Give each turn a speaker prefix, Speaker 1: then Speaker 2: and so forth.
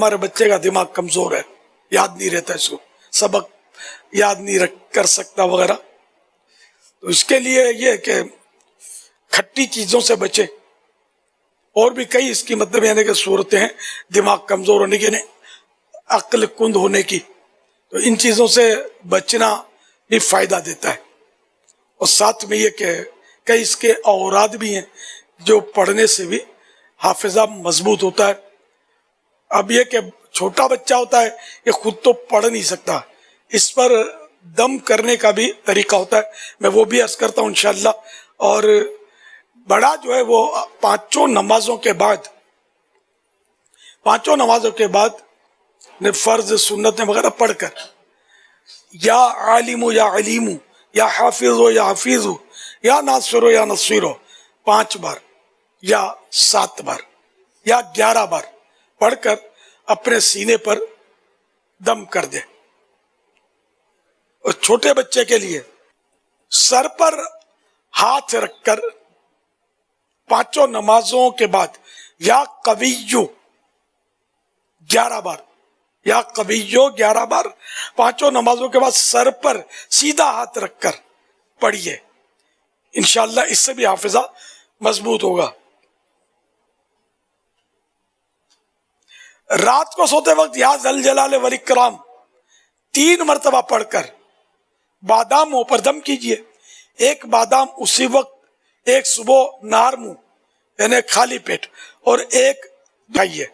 Speaker 1: ہمارے بچے کا دماغ کمزور ہے، یاد نہیں رہتا، اس کو سبق یاد نہیں کر سکتا وغیرہ، تو اس کے لیے یہ کہ کھٹی چیزوں سے بچے. اور بھی کئی اس کی مطلب یعنی کہ صورتیں ہیں دماغ کمزور ہونے کی، عقل کند ہونے کی، تو ان چیزوں سے بچنا بھی فائدہ دیتا ہے. اور ساتھ میں یہ کہ کئی اس کے اوراد بھی ہیں جو پڑھنے سے بھی حافظہ مضبوط ہوتا ہے. اب یہ کہ چھوٹا بچہ ہوتا ہے یہ خود تو پڑھ نہیں سکتا، اس پر دم کرنے کا بھی طریقہ ہوتا ہے، میں وہ بھی عرض کرتا ہوں انشاءاللہ. اور بڑا جو ہے وہ پانچوں نمازوں کے بعد فرض سنتیں وغیرہ پڑھ کر یا عالم یا علیم یا حافظ یا حفیظ یا ناصر یا نصیر 5 بار یا 7 بار یا 11 بار پڑھ کر اپنے سینے پر دم کر دے. اور چھوٹے بچے کے لیے سر پر ہاتھ رکھ کر 5 نمازوں کے بعد یا قویو 11 بار، یا قویو 11 بار 5 نمازوں کے بعد سر پر سیدھا ہاتھ رکھ کر پڑھیے، انشاءاللہ اس سے بھی حافظہ مضبوط ہوگا. رات کو سوتے وقت یا ذل جلال والاکرام 3 مرتبہ پڑھ کر باداموں پر دم کیجئے. 1 بادام اسی وقت، 1 صبح نہار منہ یعنی خالی پیٹ، اور 1 کھائیے.